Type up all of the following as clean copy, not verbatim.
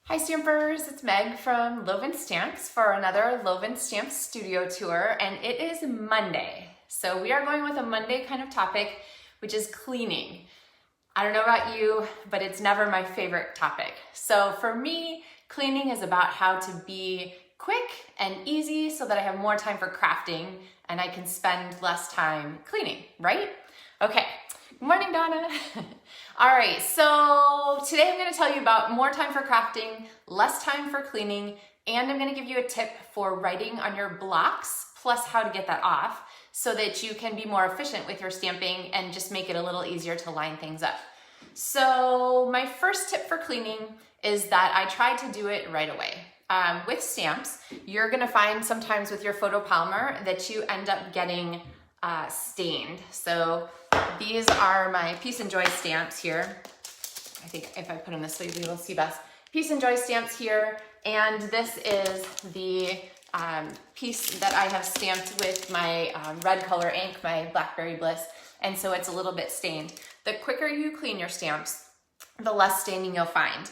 Hi Stampers, it's Meg from LovenStamps for another LovenStamps studio tour, and it is Monday. So we are going with a Monday kind of topic, which is cleaning. I don't know about you, but it's never my favorite topic. So for me, cleaning is about how to be quick and easy so that I have more time for crafting and I can spend less time cleaning, right? Okay. Good morning, Donna. All right, so today I'm going to tell you about more time for crafting, less time for cleaning, and I'm going to give you a tip for writing on your blocks, plus how to get that off so that you can be more efficient with your stamping and just make it a little easier to line things up. So my first tip for cleaning is that I try to do it right away. With stamps, you're going to find sometimes with your photopolymer that you end up getting stained. So these are my Peace and Joy stamps here. I think if I put them this way, we will see best. Peace and Joy stamps here, and this is the piece that I have stamped with my red color ink, my Blackberry Bliss, and so it's a little bit stained. The quicker you clean your stamps, the less staining you'll find.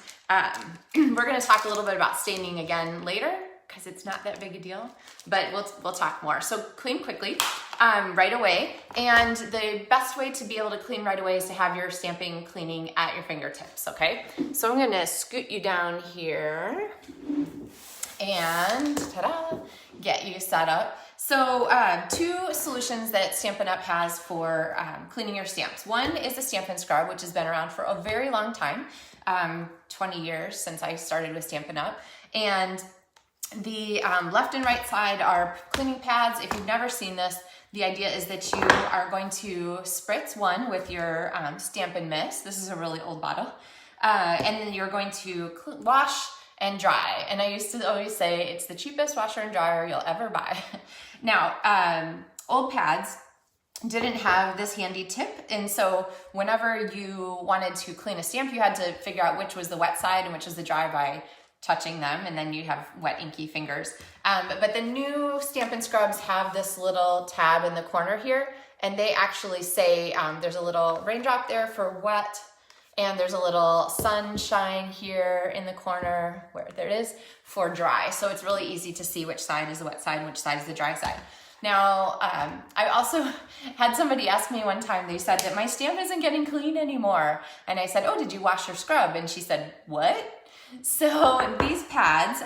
We're going to talk a little bit about staining again later, because it's not that big a deal, but we'll talk more. So clean quickly, right away, and the best way to be able to clean right away is to have your stamping cleaning at your fingertips, okay? So I'm gonna scoot you down here and ta-da, get you set up. So two solutions that Stampin' Up! Has for cleaning your stamps. One is the Stampin' Scrub, which has been around for a very long time, 20 years since I started with Stampin' Up! And the left and right side are cleaning pads. If you've never seen this, the idea is that you are going to spritz one with your Stampin' Mist. This is a really old bottle. And then you're going to wash and dry. And I used to always say it's the cheapest washer and dryer you'll ever buy. Now, old pads didn't have this handy tip, and so whenever you wanted to clean a stamp, you had to figure out which was the wet side and which was the dry by touching them, and then you have wet inky fingers. But the new Stampin' Scrubs have this little tab in the corner here, and they actually say there's a little raindrop there for wet, and there's a little sunshine here in the corner, where there it is, for dry. So it's really easy to see which side is the wet side and which side is the dry side. Now, I also had somebody ask me one time, they said that my stamp isn't getting clean anymore. And I said, oh, did you wash your scrub? And she said, what? So these pads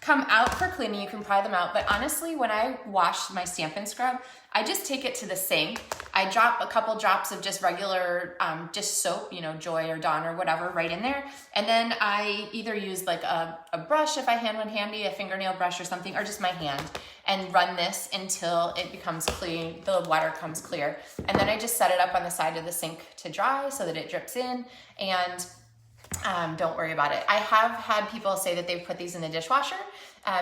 come out for cleaning. You can pry them out, but honestly, when I wash my Stampin' Scrub, I just take it to the sink. I drop a couple drops of just regular, just soap, Joy or Dawn or whatever, right in there. And then I either use like a brush if I had one handy, a fingernail brush or something, or just my hand, and run this until it becomes clean, the water comes clear. And then I just set it up on the side of the sink to dry so that it drips in, and don't worry about it. I have had people say that they've put these in the dishwasher.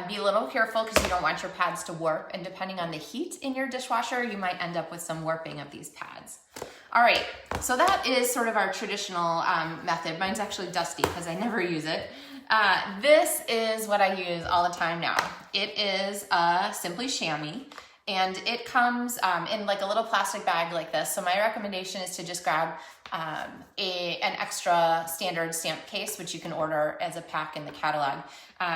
Be a little careful because you don't want your pads to warp, and depending on the heat in your dishwasher, you might end up with some warping of these pads. All right, so that is sort of our traditional method. Mine's actually dusty because I never use it. This is what I use all the time now. It is Simply Chamois, and it comes in like a little plastic bag like this. So my recommendation is to just grab an extra standard stamp case, which you can order as a pack in the catalog,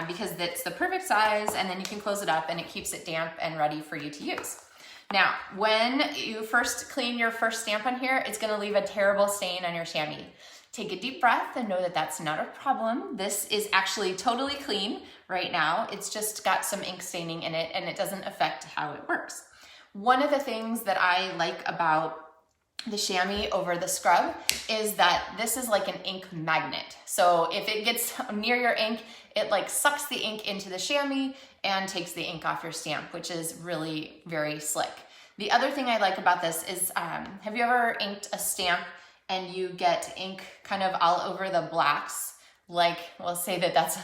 because it's the perfect size, and then you can close it up and it keeps it damp and ready for you to use. Now, when you first clean your first stamp on here, it's gonna leave a terrible stain on your chamois. Take a deep breath and know that that's not a problem. This is actually totally clean right now. It's just got some ink staining in it, and it doesn't affect how it works. One of the things that I like about the chamois over the scrub is that this is like an ink magnet. So if it gets near your ink, it like sucks the ink into the chamois and takes the ink off your stamp, which is really very slick. The other thing I like about this is, have you ever inked a stamp and you get ink kind of all over the blacks? Like, we'll say that that's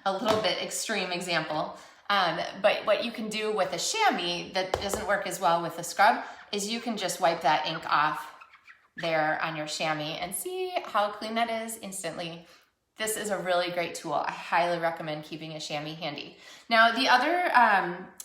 a little bit extreme example. But what you can do with a chamois that doesn't work as well with a scrub is you can just wipe that ink off there on your chamois and see how clean that is instantly. This is a really great tool. I highly recommend keeping a chamois handy. Now, the other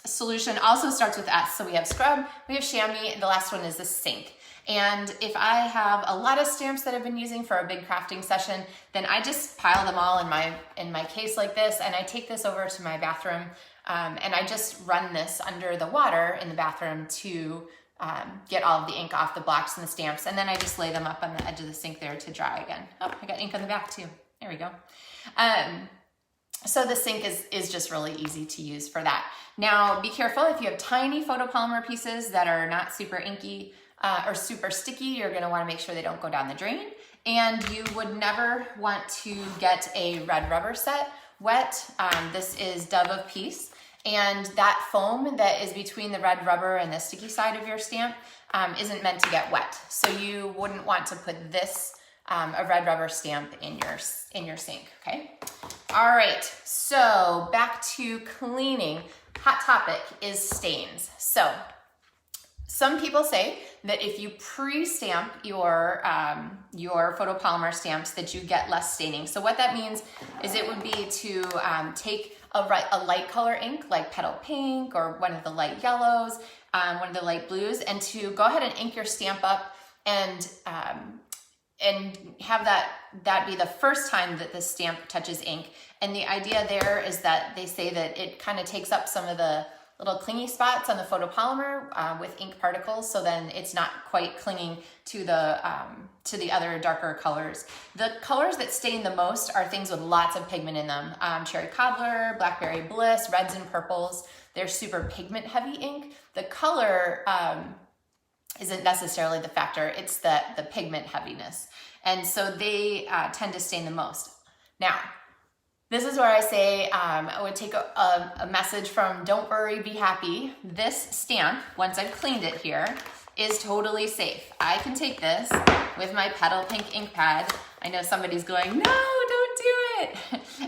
solution also starts with S. So we have scrub, we have chamois, and the last one is the sink. And if I have a lot of stamps that I've been using for a big crafting session, then I just pile them all in my case like this, and I take this over to my bathroom, and I just run this under the water in the bathroom to get all of the ink off the blocks and the stamps, and then I just lay them up on the edge of the sink there to dry again. Oh, I got ink on the back too. There we go. So the sink is just really easy to use for that. Now, be careful if you have tiny photopolymer pieces that are not super inky or super sticky. You're going to want to make sure they don't go down the drain. And you would never want to get a red rubber set wet. This is Dove of Peace. And that foam that is between the red rubber and the sticky side of your stamp isn't meant to get wet. So you wouldn't want to put this, a red rubber stamp in your sink, okay? All right, so back to cleaning. Hot topic is stains. So some people say that if you pre-stamp your photopolymer stamps that you get less staining. So what that means is it would be to take a light color ink like petal pink or one of the light yellows, one of the light blues, and to go ahead and ink your stamp up and have that be the first time that the stamp touches ink. And the idea there is that they say that it kind of takes up some of the little clingy spots on the photopolymer with ink particles, so then it's not quite clinging to the other darker colors. The colors that stain the most are things with lots of pigment in them. Cherry Cobbler, Blackberry Bliss, reds and purples. They're super pigment heavy ink. The color isn't necessarily the factor, it's the pigment heaviness. And so they tend to stain the most. Now, this is where I say I would take a message from Don't Worry, Be Happy. This stamp, once I've cleaned it here, is totally safe. I can take this with my Petal Pink ink pad. I know somebody's going, no, don't do it.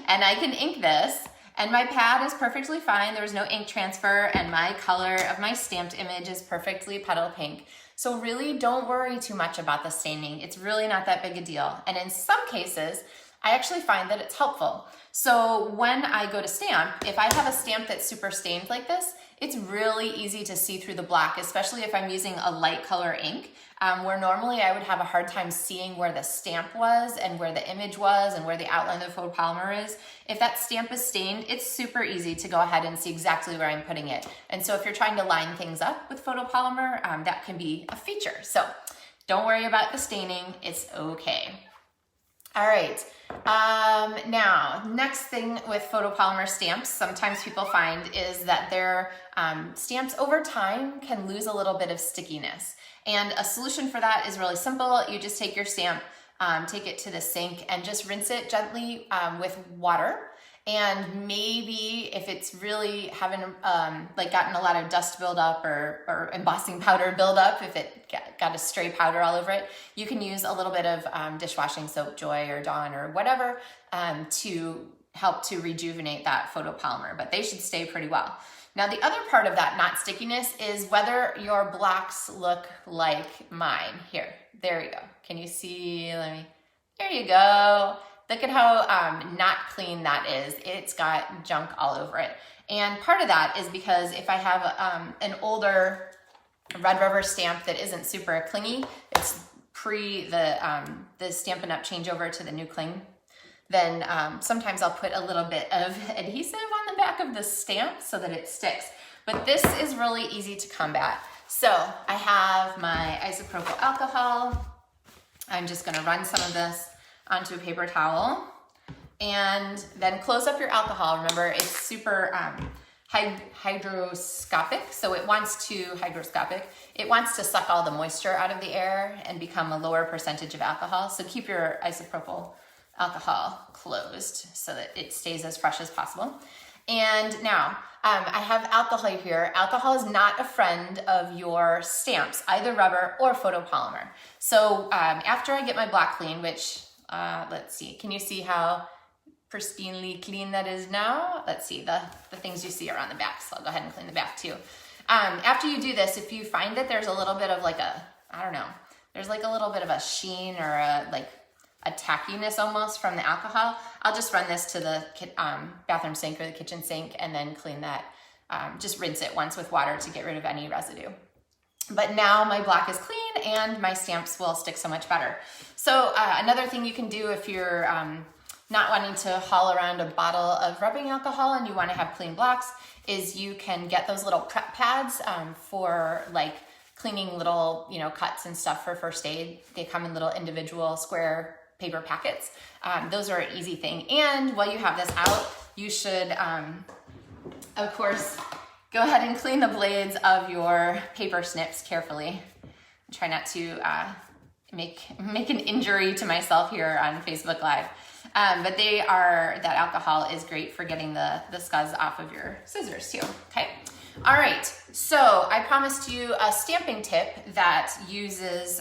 And I can ink this, and my pad is perfectly fine. There's no ink transfer, and my color of my stamped image is perfectly Petal Pink. So really don't worry too much about the staining. It's really not that big a deal. And in some cases, I actually find that it's helpful. So when I go to stamp, if I have a stamp that's super stained like this, it's really easy to see through the black, especially if I'm using a light color ink, where normally I would have a hard time seeing where the stamp was and where the image was and where the outline of the photopolymer is. If that stamp is stained, it's super easy to go ahead and see exactly where I'm putting it. And so if you're trying to line things up with photopolymer, that can be a feature. So don't worry about the staining, it's okay. All right, now, next thing with photopolymer stamps, sometimes people find is that their stamps over time can lose a little bit of stickiness. And a solution for that is really simple. You just take your stamp, take it to the sink, and just rinse it gently with water. And maybe if it's really having like gotten a lot of dust buildup or embossing powder buildup, if it got a stray powder all over it, you can use a little bit of dishwashing soap, Joy or Dawn or whatever, to help to rejuvenate that photopolymer, but they should stay pretty well. Now the other part of that not stickiness is whether your blocks look like mine. Here, there you go. Can you see? There you go. Look at how not clean that is. It's got junk all over it. And part of that is because if I have an older red rubber stamp that isn't super clingy, it's pre the Stampin' Up! Changeover to the new cling, then sometimes I'll put a little bit of adhesive on the back of the stamp so that it sticks. But this is really easy to combat. So I have my isopropyl alcohol. I'm just gonna run some of this onto a paper towel and then close up your alcohol. Remember, it's super hygroscopic, so it wants to suck all the moisture out of the air and become a lower percentage of alcohol. So keep your isopropyl alcohol closed so that it stays as fresh as possible. And now I have alcohol here. Alcohol is not a friend of your stamps, either rubber or photopolymer. So after I get my block clean, which let's see, can you see how pristinely clean that is now? Let's see, the things you see are on the back, so I'll go ahead and clean the back too. After you do this, if you find that there's a little bit of like there's like a little bit of a sheen or a tackiness almost from the alcohol, I'll just run this to the bathroom sink or the kitchen sink and then clean that, just rinse it once with water to get rid of any residue. but now my block is clean and my stamps will stick so much better. So another thing you can do if you're not wanting to haul around a bottle of rubbing alcohol and you want to have clean blocks is you can get those little prep pads for like cleaning little, you know, cuts and stuff for first aid. They come in little individual square paper packets. Those are an easy thing. And while you have this out, you should, of course, go ahead and clean the blades of your paper snips carefully. Try not to make an injury to myself here on Facebook Live. But that alcohol is great for getting the scuzz off of your scissors too, okay? All right, so I promised you a stamping tip that uses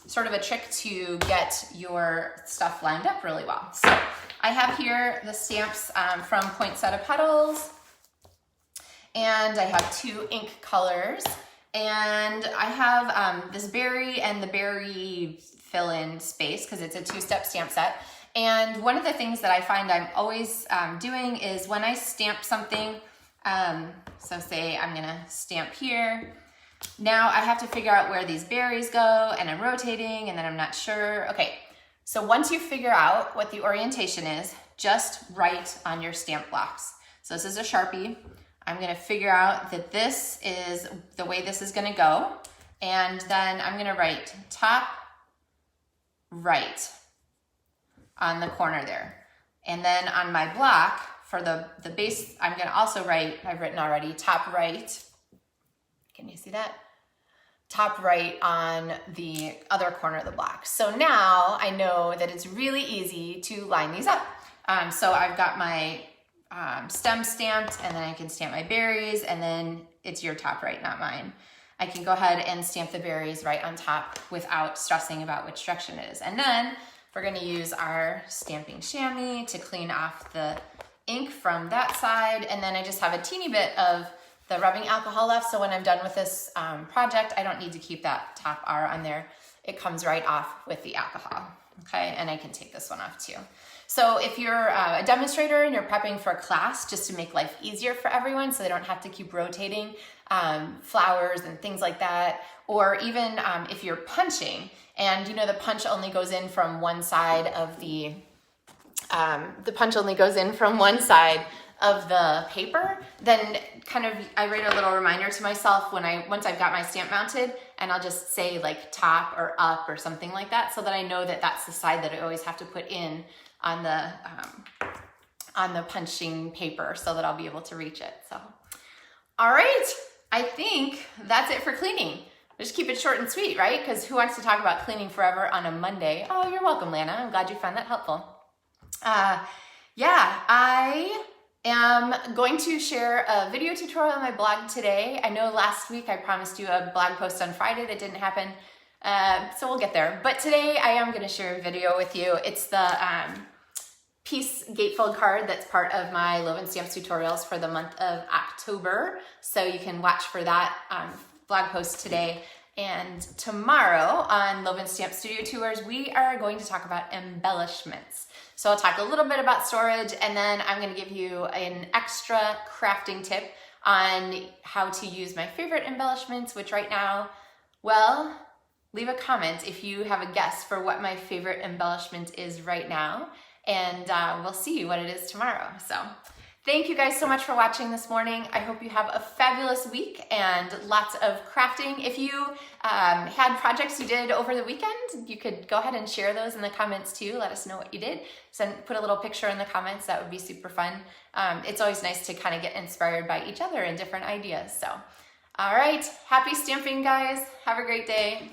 sort of a trick to get your stuff lined up really well. So I have here the stamps from Poinsettia Petals, and I have 2 ink colors, and I have this berry and the berry fill-in space because it's a 2-step stamp set. And one of the things that I find I'm always doing is when I stamp something, so say I'm gonna stamp here, now I have to figure out where these berries go, and I'm rotating and then I'm not sure. Okay, so once you figure out what the orientation is, just write on your stamp blocks. So this is a Sharpie. I'm gonna figure out that this is the way this is gonna go, and then I'm gonna write top right on the corner there. And then on my block, for the base, I'm gonna also write, I've written already, top right. Can you see that? Top right on the other corner of the block. So now I know that it's really easy to line these up. So I've got my stem stamped, and then I can stamp my berries, and then it's your top right, not mine. I can go ahead and stamp the berries right on top without stressing about which direction it is. And then we're gonna use our stamping chamois to clean off the ink from that side. And then I just have a teeny bit of the rubbing alcohol left. So when I'm done with this project, I don't need to keep that top R on there. It comes right off with the alcohol, okay? And I can take this one off too. So if you're a demonstrator and you're prepping for a class, just to make life easier for everyone so they don't have to keep rotating flowers and things like that, or even if you're punching and you know the punch only goes in from one side of the paper, then kind of I write a little reminder to myself once I've got my stamp mounted, and I'll just say like top or up or something like that, so that I know that that's the side that I always have to put in on the punching paper, so that I'll be able to reach it. So, all right, I think that's it for cleaning. Just keep it short and sweet, right? Because who wants to talk about cleaning forever on a Monday? Oh, you're welcome, Lana. I'm glad you found that helpful. Yeah, I am going to share a video tutorial on my blog today. I know last week I promised you a blog post on Friday that didn't happen, so we'll get there. But today I am going to share a video with you. It's the piece gatefold card that's part of my LovenStamps tutorials for the month of October. So you can watch for that blog post today. And tomorrow on LovenStamps Studio Tours, we are going to talk about embellishments. So I'll talk a little bit about storage, and then I'm going to give you an extra crafting tip on how to use my favorite embellishments, which right now, well, leave a comment if you have a guess for what my favorite embellishment is right now, and we'll see what it is tomorrow. So thank you guys so much for watching this morning. I hope you have a fabulous week and lots of crafting. If you had projects you did over the weekend, you could go ahead and share those in the comments too. Let us know what you did. Put a little picture in the comments. That would be super fun. It's always nice to kind of get inspired by each other and different ideas. So, all right, happy stamping, guys. Have a great day.